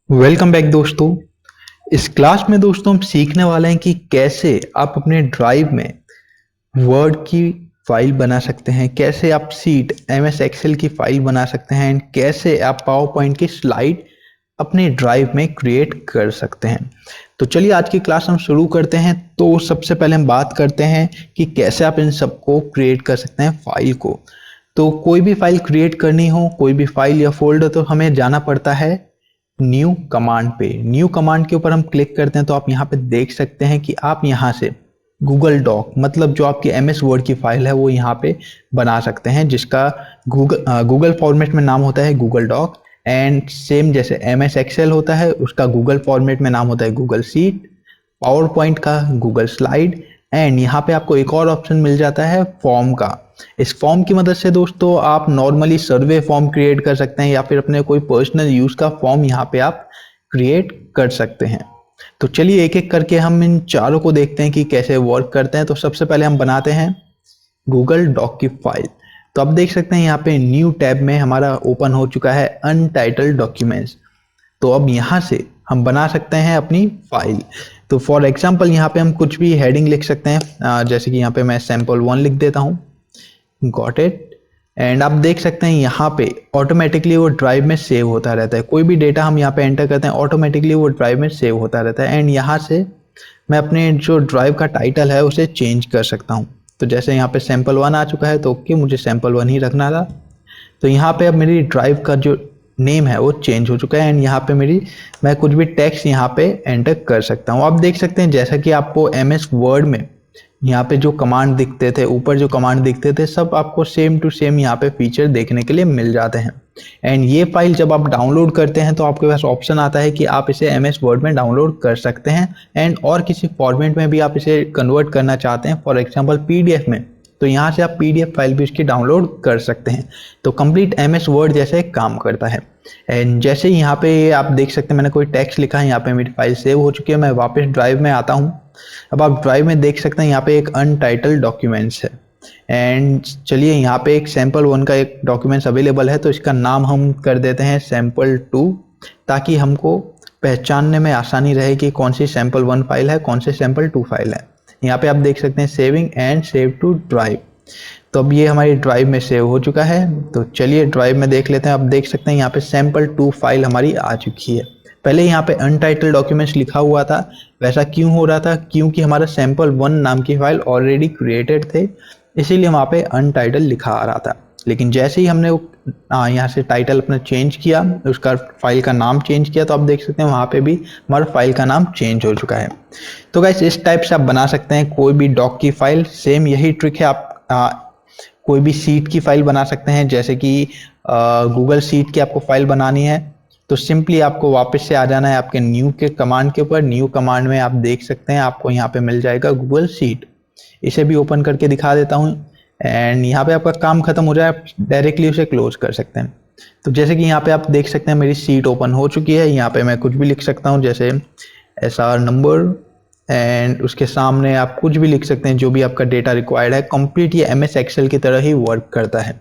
Welcome back दोस्तों। इस class में दोस्तों हम सीखने वाले हैं कि कैसे आप अपने ड्राइव में वर्ड की फाइल बना सकते हैं, कैसे आप सीट एमएस एक्सेल की फाइल बना सकते हैं एंड कैसे आप पावर पॉइंट की स्लाइड अपने ड्राइव में क्रिएट कर सकते हैं। तो चलिए आज की क्लास हम शुरू करते हैं। तो सबसे पहले हम बात करते हैं कि कैसे आप इन सबको क्रिएट कर सकते हैं फाइल को। तो कोई भी फाइल क्रिएट करनी हो, कोई भी फाइल या फोल्डर, तो हमें जाना पड़ता है न्यू कमांड पे। न्यू कमांड के ऊपर हम क्लिक करते हैं तो आप यहाँ पे देख सकते हैं कि आप यहाँ से गूगल डॉक मतलब जो आपकी एमएस वर्ड की फाइल है वो यहाँ पे बना सकते हैं, जिसका गूगल फॉर्मेट में नाम होता है गूगल डॉक। एंड सेम जैसे एमएस एक्सेल होता है उसका गूगल फॉर्मेट में नाम होता है गूगल सीट, पावर पॉइंट का गूगल स्लाइड। एंड यहाँ पे आपको एक और ऑप्शन मिल जाता है फॉर्म का। इस फॉर्म की मदद से दोस्तों आप नॉर्मली सर्वे फॉर्म क्रिएट कर सकते हैं या फिर अपने कोई पर्सनल यूज का फॉर्म यहाँ पे आप क्रिएट कर सकते हैं। तो चलिए एक एक करके हम इन चारों को देखते हैं कि कैसे वर्क करते हैं। तो सबसे पहले हम बनाते हैं गूगल डॉक की फाइल। तो आप देख सकते हैं यहाँ पे न्यू टैब में हमारा ओपन हो चुका है अनटाइटल्ड डॉक्यूमेंट्स। तो अब यहाँ से हम बना सकते हैं अपनी फाइल। तो फॉर एग्जाम्पल यहाँ पे हम कुछ भी हेडिंग लिख सकते हैं, जैसे कि यहाँ पे मैं सैम्पल 1 लिख देता हूँ। Got it. एंड आप देख सकते हैं यहाँ पे ऑटोमेटिकली वो ड्राइव में सेव होता रहता है। कोई भी डेटा हम यहाँ पे एंटर करते हैं ऑटोमेटिकली वो ड्राइव में सेव होता रहता है। एंड यहाँ से मैं अपने जो ड्राइव का टाइटल है उसे चेंज कर सकता हूँ। तो जैसे यहाँ पे सैम्पल 1 आ चुका है तो ओके, मुझे सैम्पल 1 ही रखना था। तो यहाँ पे अब मेरी ड्राइव का जो नेम है वो चेंज हो चुका है। एंड यहाँ पे मैं कुछ भी टेक्स्ट यहाँ पे एंटर कर सकता हूँ। आप देख सकते हैं जैसा कि आपको एमएस वर्ड में यहाँ पे जो कमांड दिखते थे, ऊपर जो कमांड दिखते थे, सब आपको सेम टू सेम यहाँ पे फीचर देखने के लिए मिल जाते हैं। एंड ये फाइल जब आप डाउनलोड करते हैं तो आपके पास ऑप्शन आता है कि आप इसे एमएस वर्ड में डाउनलोड कर सकते हैं एंड और किसी फॉर्मेट में भी आप इसे कन्वर्ट करना चाहते हैं, फॉर एग्जाम्पल पीडीएफ में, तो यहाँ से आप पीडीएफ फाइल भी इसकी डाउनलोड कर सकते हैं। तो कंप्लीट एमएस वर्ड जैसे काम करता है। एंड जैसे ही यहाँ पे आप देख सकते हैं मैंने कोई टेक्स्ट लिखा है, यहाँ पे मेरी फाइल सेव हो चुकी है। मैं वापस ड्राइव में आता हूँ। अब आप ड्राइव में देख सकते हैं यहाँ पे एक अनटाइटल्ड डॉक्यूमेंट्स है। एंड चलिए यहाँ पे एक सैम्पल 1 का एक डॉक्यूमेंट्स अवेलेबल है, तो इसका नाम हम कर देते हैं सैम्पल 2, ताकि हमको पहचानने में आसानी रहे कि कौन सी सैम्पल 1 फाइल है, कौन सी सैम्पल 2 फाइल है। यहाँ पे आप देख सकते हैं saving and save to Drive. तो अब ये हमारी ड्राइव में सेव हो चुका है। तो चलिए ड्राइव में देख लेते हैं। आप देख सकते हैं यहाँ पे सैम्पल 2 फाइल हमारी आ चुकी है। पहले यहाँ पे अनटाइटल्ड डॉक्यूमेंट्स लिखा हुआ था। वैसा क्यों हो रहा था? क्योंकि हमारा सैम्पल 1 नाम की फाइल ऑलरेडी क्रिएटेड थे, इसीलिए वहाँ पे अनटाइटल्ड लिखा आ रहा था। लेकिन जैसे ही हमने यहाँ से टाइटल अपना चेंज किया, उसका फाइल का नाम चेंज किया, तो आप देख सकते हैं वहाँ पे भी हमारा फाइल का नाम चेंज हो चुका है। तो गाइस इस टाइप से आप बना सकते हैं कोई भी डॉक की फाइल। सेम यही ट्रिक है। आप कोई भी सीट की फाइल बना सकते हैं, जैसे कि गूगल सीट की आपको फाइल बनानी है तो सिंपली आपको वापस से आ जाना है आपके न्यू के कमांड के ऊपर। न्यू कमांड में आप देख सकते हैं आपको यहाँ पे मिल जाएगा गूगल सीट। इसे भी ओपन करके दिखा देता हूँ। एंड यहाँ पे आपका काम खत्म हो जाए, आप डायरेक्टली उसे क्लोज कर सकते हैं। तो जैसे कि यहाँ पे आप देख सकते हैं मेरी सीट ओपन हो चुकी है। यहाँ पे मैं कुछ भी लिख सकता हूँ, जैसे SR नंबर, एंड उसके सामने आप कुछ भी लिख सकते हैं जो भी आपका डेटा रिक्वायर्ड है। कंप्लीट ये एमएस एक्सेल की तरह ही वर्क करता है।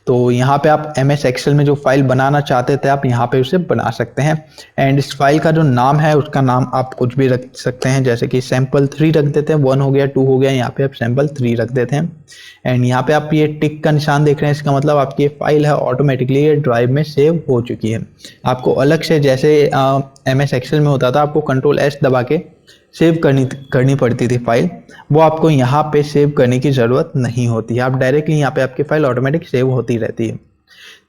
तो यहाँ पे आप एमएस एक्सेल में जो फाइल बनाना चाहते थे आप यहाँ पे उसे बना सकते हैं। एंड इस फाइल का जो नाम है उसका नाम आप कुछ भी रख सकते हैं, जैसे कि सैम्पल 3 रख देते हैं। 1 हो गया, 2 हो गया, यहाँ पे आप सैम्पल 3 रख देते हैं। एंड यहाँ पे आप ये टिक का निशान देख रहे हैं, इसका मतलब आपकी फाइल है ऑटोमेटिकली ये ड्राइव में सेव हो चुकी है। आपको अलग से जैसे एमएस एक्सेल में होता था, आपको Ctrl+S दबा के सेव करनी पड़ती थी फाइल, वो आपको यहाँ पे सेव करने की ज़रूरत नहीं होती है। आप डायरेक्टली यहाँ पे आपकी फाइल ऑटोमेटिक सेव होती रहती है।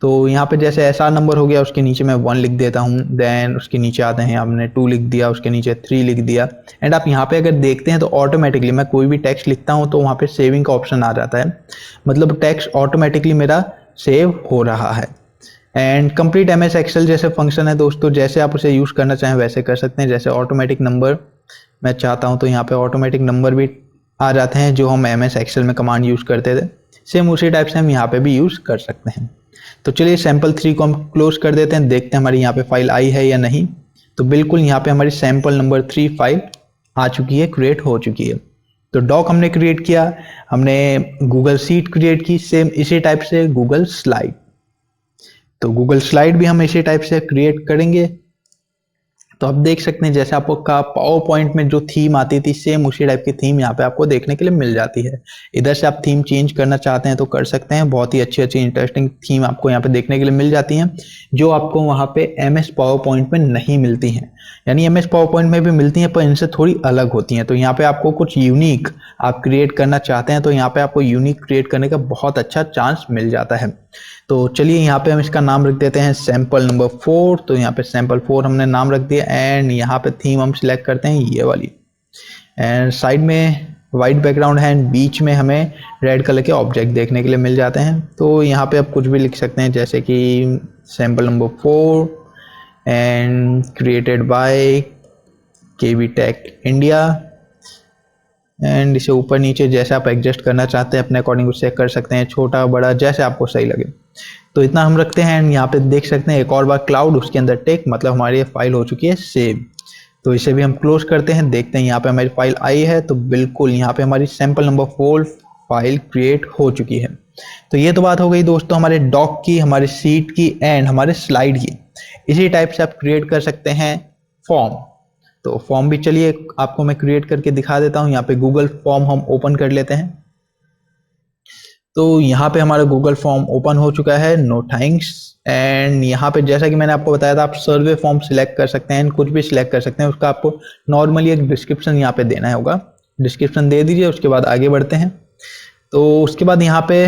तो यहाँ पे जैसे SR नंबर हो गया, उसके नीचे मैं 1 लिख देता हूँ। देन उसके नीचे आते हैं, हमने 2 लिख दिया, उसके नीचे 3 लिख दिया। एंड आप यहाँ पे अगर देखते हैं तो ऑटोमेटिकली मैं कोई भी टेक्स्ट लिखता हूँ तो वहाँ पे सेविंग का ऑप्शन आ जाता है, मतलब टेक्स्ट ऑटोमेटिकली मेरा सेव हो रहा है। एंड कंप्लीट एमएस एक्सेल जैसे फंक्शन है दोस्तों, जैसे आप उसे यूज़ करना चाहें वैसे कर सकते हैं। जैसे ऑटोमेटिक नंबर मैं चाहता हूं तो यहाँ पे ऑटोमेटिक नंबर भी आ जाते हैं जो हम एमएस एक्सेल में कमांड यूज़ करते थे। सेम उसी टाइप से हम यहाँ पे भी यूज़ कर सकते हैं। तो चलिए सैम्पल 3 को हम क्लोज कर देते हैं, देखते हैं हमारी यहाँ पे फाइल आई है या नहीं। तो बिल्कुल यहाँ पे हमारी सैम्पल नंबर 3 फाइल आ चुकी है, क्रिएट हो चुकी है। तो डॉक हमने क्रिएट किया, हमने गूगल सीट क्रिएट की, सेम इसी टाइप से गूगल स्लाइड। तो गूगल स्लाइड भी हम इसी टाइप से क्रिएट करेंगे। तो आप देख सकते हैं जैसे आपको का पावर पॉइंट में जो थीम आती थी सेम उसी टाइप की थीम यहाँ पे आपको देखने के लिए मिल जाती है। इधर से आप थीम चेंज करना चाहते हैं तो कर सकते हैं। बहुत ही अच्छी अच्छी इंटरेस्टिंग थीम आपको यहाँ पे देखने के लिए मिल जाती हैं जो आपको वहाँ पे एम एस पावर पॉइंट में नहीं मिलती हैं। यानी एम एस पावर पॉइंट में भी मिलती हैं पर इनसे थोड़ी अलग होती हैं। तो यहाँ पे आपको कुछ यूनिक आप क्रिएट करना चाहते हैं तो यहाँ पे आपको यूनिक क्रिएट करने का बहुत अच्छा चांस मिल जाता है। तो चलिए यहाँ पे हम इसका नाम रख देते हैं सैंपल नंबर 4। तो यहाँ पे सैंपल 4 हमने नाम रख दिया एंड यहाँ पे थीम हम सिलेक्ट करते हैं ये वाली एंड साइड में वाइट बैकग्राउंड है एंड बीच में हमें रेड कलर के ऑब्जेक्ट देखने के लिए मिल जाते हैं। तो यहाँ पे आप कुछ भी लिख सकते हैं जैसे कि sample number 4 and created by KV Tech India and इसे ऊपर नीचे जैसे आप एडजस्ट करना चाहते हैं अपने अकॉर्डिंग उससे कर सकते हैं, छोटा बड़ा जैसे आपको सही लगे। तो इतना हम रखते हैं एंड यहाँ पे देख सकते हैं एक और बार क्लाउड उसके अंदर टेक, मतलब हमारी ये फाइल हो चुकी है सेव। तो इसे भी हम क्लोज करते हैं, देखते हैं यहाँ पे हमारी फाइल आई है। तो बिल्कुल यहाँ पे हमारी सैंपल नंबर 4 फाइल क्रिएट हो चुकी है। तो ये तो बात हो गई दोस्तों हमारे डॉक की, हमारे सीट की एंड हमारे स्लाइड की। इसी टाइप से आप क्रिएट कर सकते हैं फॉर्म। तो फॉर्म भी चलिए आपको मैं क्रिएट करके दिखा देता हूँ। यहाँ पे गूगल फॉर्म हम ओपन कर लेते हैं। तो यहाँ पे हमारा गूगल फॉर्म ओपन हो चुका है, नो थैंक्स। एंड यहाँ पे जैसा कि मैंने आपको बताया था आप सर्वे फॉर्म सिलेक्ट कर सकते हैं, कुछ भी सिलेक्ट कर सकते हैं। उसका आपको नॉर्मली एक डिस्क्रिप्शन यहाँ पे देना होगा, डिस्क्रिप्शन दे दीजिए। उसके बाद आगे बढ़ते हैं। तो उसके बाद यहाँ पे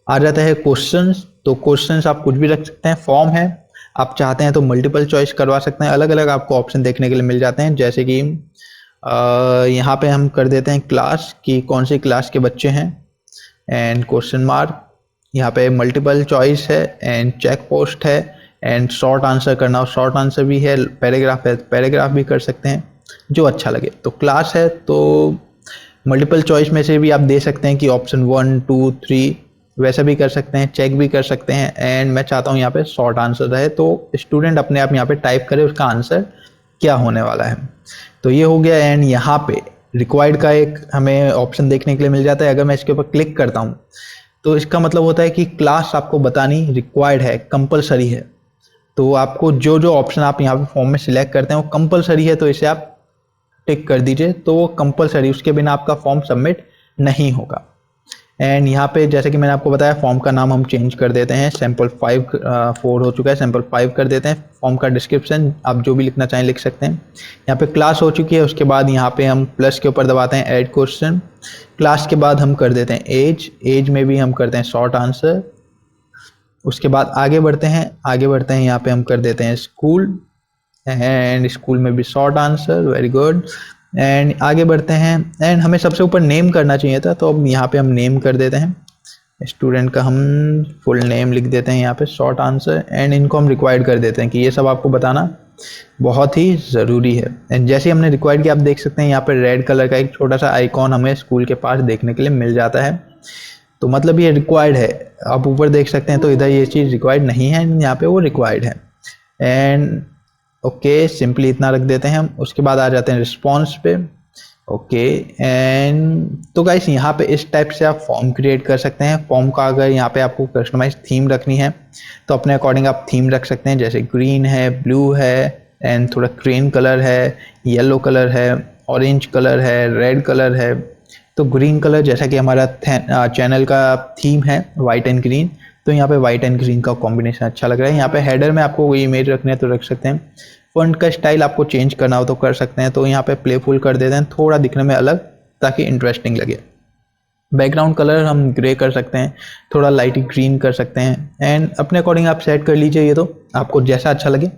आ जाता है क्वेश्चंस। तो क्वेश्चंस आप कुछ भी रख सकते हैं, फॉर्म है आप चाहते हैं तो मल्टीपल चॉइस करवा सकते हैं। अलग अलग आपको ऑप्शन देखने के लिए मिल जाते हैं जैसे कि यहाँ पे हम कर देते हैं क्लास की, कौन सी क्लास के बच्चे हैं एंड क्वेश्चन मार्क। यहाँ पे मल्टीपल चॉइस है एंड चेक पोस्ट है एंड शॉर्ट आंसर करना हो शॉर्ट आंसर भी है, पैराग्राफ है पैराग्राफ भी कर सकते हैं जो अच्छा लगे। तो क्लास है तो मल्टीपल चॉइस में से भी आप दे सकते हैं कि ऑप्शन 1 2 3 वैसा भी कर सकते हैं, चेक भी कर सकते हैं। एंड मैं चाहता हूँ यहाँ पे शॉर्ट आंसर रहे तो स्टूडेंट अपने आप यहाँ पे टाइप करे उसका आंसर क्या होने वाला है। तो ये हो गया एंड यहाँ पे रिक्वायर्ड का एक हमें ऑप्शन देखने के लिए मिल जाता है। अगर मैं इसके ऊपर क्लिक करता हूँ तो इसका मतलब होता है कि क्लास आपको बतानी रिक्वायर्ड है, कंपलसरी है। तो आपको जो जो ऑप्शन आप यहाँ पे फॉर्म में सिलेक्ट करते हैं वो कंपलसरी है तो इसे आप टिक कर दीजिए। तो वो कंपलसरी, उसके बिना आपका फॉर्म सबमिट नहीं होगा। एंड यहाँ पे जैसे कि मैंने आपको बताया फॉर्म का नाम हम चेंज कर देते हैं, सैंपल 5 4 हो चुका है, सैंपल 5 कर देते हैं। फॉर्म का डिस्क्रिप्शन आप जो भी लिखना चाहें लिख सकते हैं। यहाँ पे क्लास हो चुकी है। उसके बाद यहाँ पे हम प्लस के ऊपर दबाते हैं ऐड क्वेश्चन। क्लास के बाद हम कर देते हैं एज, एज में भी हम करते हैं शॉर्ट आंसर। उसके बाद आगे बढ़ते हैं, यहाँ पे हम कर देते हैं स्कूल एंड स्कूल में भी short answer, very good. And आगे बढ़ते हैं एंड हमें सबसे ऊपर नेम करना चाहिए था तो अब यहाँ पे हम नेम कर देते हैं। स्टूडेंट का हम फुल नेम लिख देते हैं यहाँ पे शॉर्ट आंसर एंड इनको हम रिक्वायर्ड कर देते हैं कि ये सब आपको बताना बहुत ही ज़रूरी है। एंड जैसे हमने रिक्वायर्ड किया आप देख सकते हैं यहाँ पे रेड कलर का एक छोटा सा आइकॉन हमें स्कूल के पास देखने के लिए मिल जाता है। तो मतलब ये रिक्वायर्ड है। आप ऊपर देख सकते हैं तो इधर ये चीज़ रिक्वायर्ड नहीं है, यहाँ पे वो रिक्वायर्ड है। एंड ओके सिंपली इतना रख देते हैं हम। उसके बाद आ जाते हैं रिस्पॉन्स पे। ओके एंड तो गाइस यहाँ पे इस टाइप से आप फॉर्म क्रिएट कर सकते हैं। फॉर्म का अगर यहाँ पे आपको कस्टमाइज थीम रखनी है तो अपने अकॉर्डिंग आप थीम रख सकते हैं, जैसे ग्रीन है, ब्लू है एंड थोड़ा क्रीम कलर है, येलो कलर है, ऑरेंज कलर है, रेड कलर है। तो ग्रीन कलर जैसा कि हमारा चैनल का थीम है वाइट एंड ग्रीन, तो यहाँ पे वाइट एंड ग्रीन का कॉम्बिनेशन अच्छा लग रहा है। यहाँ पे हेडर में आपको कोई इमेज रखने है तो रख सकते हैं। फॉन्ट का स्टाइल आपको चेंज करना हो तो कर सकते हैं। तो यहाँ पे प्लेफुल कर देते हैं, थोड़ा दिखने में अलग ताकि इंटरेस्टिंग लगे। बैकग्राउंड कलर हम ग्रे कर सकते हैं, थोड़ा लाइट ग्रीन कर सकते हैं एंड अपने अकॉर्डिंग आप सेट कर लीजिए। ये तो आपको जैसा अच्छा लगे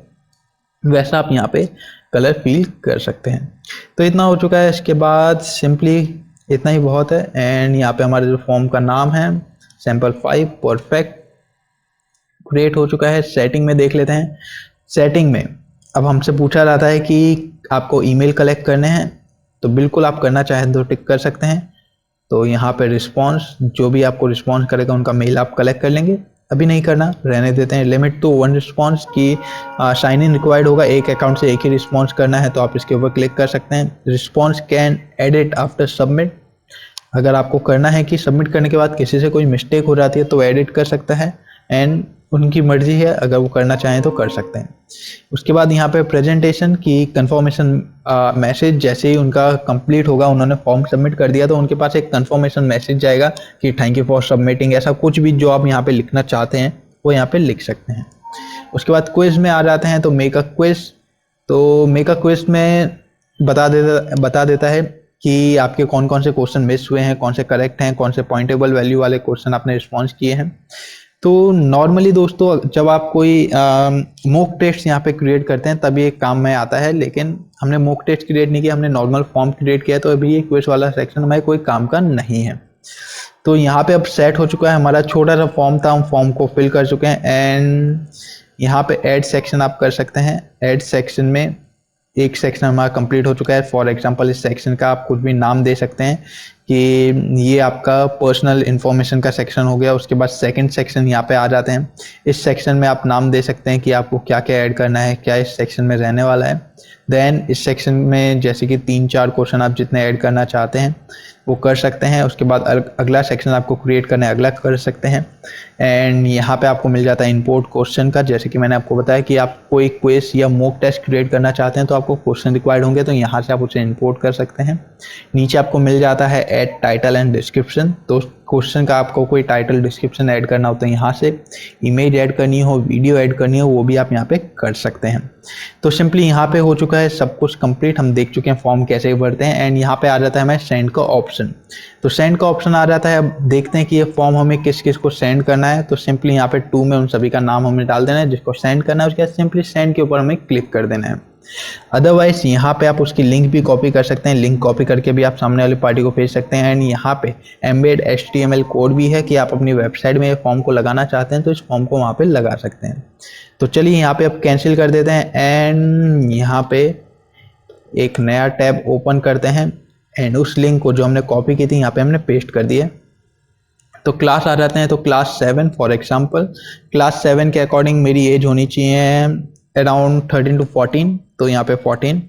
वैसा आप यहाँ पे कलर फील कर सकते हैं। तो इतना हो चुका है। इसके बाद सिंपली इतना ही बहुत है एंड यहाँ पे हमारे जो फॉर्म का नाम है सैंपल 5 परफेक्ट क्रिएट हो चुका है। सेटिंग में देख लेते हैं। सेटिंग में अब हमसे पूछा जाता है कि आपको ईमेल कलेक्ट करने हैं, तो बिल्कुल आप करना चाहें तो टिक कर सकते हैं। तो यहाँ पे रिस्पॉन्स, जो भी आपको रिस्पॉन्स करेगा उनका मेल आप कलेक्ट कर लेंगे। अभी नहीं करना, रहने देते हैं। लिमिट टू 1 रिस्पॉन्स की साइन इन रिक्वायर्ड होगा, एक अकाउंट से एक ही रिस्पॉन्स करना है तो आप इसके ऊपर क्लिक कर सकते हैं। Response can edit after submit, अगर आपको करना है कि सबमिट करने के बाद किसी से कोई मिस्टेक हो जाती है तो एडिट कर सकता है। एंड उनकी मर्जी है, अगर वो करना चाहें तो कर सकते हैं। उसके बाद यहाँ पे प्रेजेंटेशन की कंफर्मेशन मैसेज जैसे ही उनका कंप्लीट होगा, उन्होंने फॉर्म सबमिट कर दिया तो उनके पास एक कंफर्मेशन मैसेज जाएगा कि थैंक यू फॉर सबमिटिंग, ऐसा कुछ भी जो आप यहाँ पे लिखना चाहते हैं वो यहाँ पे लिख सकते हैं। उसके बाद क्विज में आ जाते हैं, तो मेक अ क्विज। तो मेक अ क्विज में बता देता है कि आपके कौन कौन से क्वेश्चन मिस हुए हैं, कौन से करेक्ट हैं, कौन से पॉइंटेबल वैल्यू वाले क्वेश्चन आपने रिस्पॉन्स किए हैं। तो नॉर्मली दोस्तों जब आप कोई मॉक टेस्ट यहाँ पे क्रिएट करते हैं तब ये काम में आता है, लेकिन हमने मॉक टेस्ट क्रिएट नहीं किया, हमने नॉर्मल फॉर्म क्रिएट किया, तो अभी ये क्विज वाला सेक्शन हमारे कोई काम का नहीं है। तो यहाँ पे अब सेट हो चुका है हमारा छोटा सा फॉर्म था, हम फॉर्म को फिल कर चुके हैं। एंड यहाँ पे ऐड सेक्शन आप कर सकते हैं। ऐड सेक्शन में एक सेक्शन हमारा कंप्लीट हो चुका है। फॉर एग्जांपल इस सेक्शन का आप कुछ भी नाम दे सकते हैं कि ये आपका पर्सनल इन्फॉर्मेशन का सेक्शन हो गया। उसके बाद सेकंड सेक्शन यहाँ पे आ जाते हैं। इस सेक्शन में आप नाम दे सकते हैं कि आपको क्या क्या ऐड करना है, क्या इस सेक्शन में रहने वाला है। देन इस सेक्शन में जैसे कि 3-4 क्वेश्चन आप जितने ऐड करना चाहते हैं वो कर सकते हैं। उसके बाद अगला सेक्शन आपको क्रिएट करना है, अगला कर सकते हैं। एंड यहाँ पे आपको मिल जाता है इंपोर्ट क्वेश्चन का। जैसे कि मैंने आपको बताया कि आप कोई क्विज या मॉक टेस्ट क्रिएट करना चाहते हैं तो आपको क्वेश्चन रिक्वायर्ड होंगे, तो यहाँ से आप उसे इंपोर्ट कर सकते हैं। नीचे आपको मिल जाता है ऐड टाइटल एंड डिस्क्रिप्शन। तो क्वेश्चन का आपको कोई टाइटल डिस्क्रिप्शन ऐड करना हो तो यहाँ से, इमेज ऐड करनी हो, वीडियो ऐड करनी हो, वो भी आप यहाँ पे कर सकते हैं। तो सिंपली यहाँ पे हो चुका है सब कुछ कंप्लीट। हम देख चुके हैं फॉर्म कैसे भरते हैं। एंड यहाँ पे आ जाता है हमें सेंड का ऑप्शन। तो सेंड का ऑप्शन आ जाता है। अब देखते हैं कि ये फॉर्म हमें किस किस को सेंड करना है। तो सिंपली यहाँ पे 2 में उन सभी का नाम हमें डाल देना है जिसको सेंड करना है। उसके बाद सिंपली सेंड के ऊपर हमें क्लिक कर देना है। अदरवाइज यहाँ पे आप उसकी लिंक भी कॉपी कर सकते हैं। लिंक कॉपी करके भी आप सामने वाली पार्टी को भेज सकते हैं। एंड यहाँ पे एम्बेड HTML कोड भी है कि आप अपनी वेबसाइट में फॉर्म को लगाना चाहते हैं तो इस फॉर्म को वहाँ पे लगा सकते हैं। तो चलिए यहाँ पे अब कैंसिल कर देते हैं। एंड यहाँ पे एक नया टैब ओपन करते हैं। एंड उस लिंक को जो हमने कॉपी की थी यहाँ पे हमने पेस्ट कर दिया। तो क्लास आ जाते हैं। तो क्लास 7 फॉर एग्जांपल, क्लास 7 के अकॉर्डिंग मेरी एज होनी चाहिए अराउंड 13 to 14। तो यहाँ पे 14।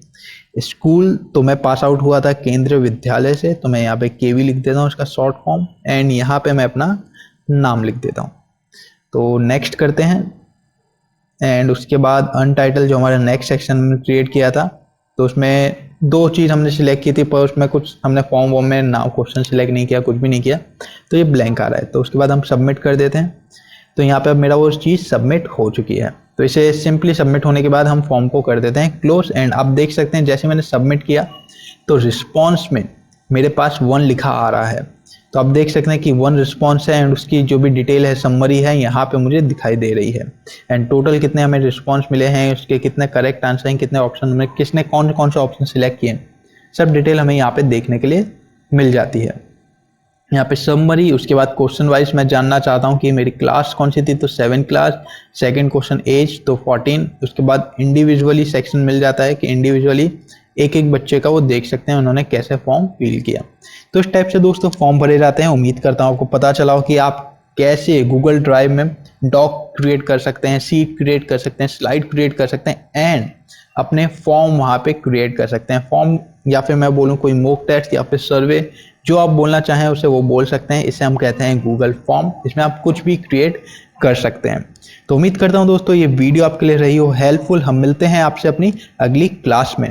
स्कूल तो मैं पास आउट हुआ था केंद्रीय विद्यालय से, तो मैं यहाँ पे केवी लिख देता हूँ उसका शॉर्ट फॉर्म। एंड यहाँ पे मैं अपना नाम लिख देता हूँ। तो नेक्स्ट करते हैं। एंड उसके बाद अनटाइटल जो हमारा नेक्स्ट सेक्शन में क्रिएट किया था, तो उसमें 2 चीज़ हमने सिलेक्ट की थी, पर उसमें कुछ हमने फॉर्म वॉर्म में नाम क्वेश्चन सिलेक्ट नहीं किया, कुछ भी नहीं किया, तो ये ब्लैंक आ रहा है। तो उसके बाद हम सबमिट कर देते हैं। तो यहाँ पे अब मेरा वो चीज़ सबमिट हो चुकी है। तो इसे सिंपली सबमिट होने के बाद हम फॉर्म को कर देते हैं क्लोज। एंड आप देख सकते हैं जैसे मैंने सबमिट किया तो रिस्पॉन्स में मेरे पास 1 लिखा आ रहा है। तो आप देख सकते हैं कि 1 रिस्पॉन्स है। एंड उसकी जो भी डिटेल है, समरी है, यहाँ पे मुझे दिखाई दे रही है। एंड टोटल कितने हमें रिस्पॉन्स मिले हैं, उसके कितने करेक्ट आंसर हैं, कितने ऑप्शन में किसने कौन कौन से ऑप्शन सिलेक्ट किए, सब डिटेल हमें यहाँ पे देखने के लिए मिल जाती है। यहाँ पे समरी, उसके बाद क्वेश्चन वाइज मैं जानना चाहता हूँ कि मेरी क्लास कौन सी थी, तो 7 क्लास। सेकंड क्वेश्चन एज, तो 14। उसके बाद इंडिविजुअली सेक्शन मिल जाता है कि इंडिविजुअली एक एक बच्चे का वो देख सकते हैं उन्होंने कैसे फॉर्म फिल किया। तो इस टाइप से दोस्तों फॉर्म भरे जाते हैं। उम्मीद करता हूँ आपको पता चला हो कि आप कैसे गूगल ड्राइव में डॉक क्रिएट कर सकते हैं, सीट क्रिएट कर सकते हैं, स्लाइड क्रिएट कर सकते हैं, एंड अपने फॉर्म वहाँ पे क्रिएट कर सकते हैं। फॉर्म या फिर मैं बोलूँ कोई मॉक टेस्ट या फिर सर्वे, जो आप बोलना चाहें उसे वो बोल सकते हैं। इसे हम कहते हैं गूगल फॉर्म। इसमें आप कुछ भी क्रिएट कर सकते हैं। तो उम्मीद करता हूँ दोस्तों ये वीडियो आपके लिए रही हो हेल्पफुल। हम मिलते हैं आपसे अपनी अगली क्लास में।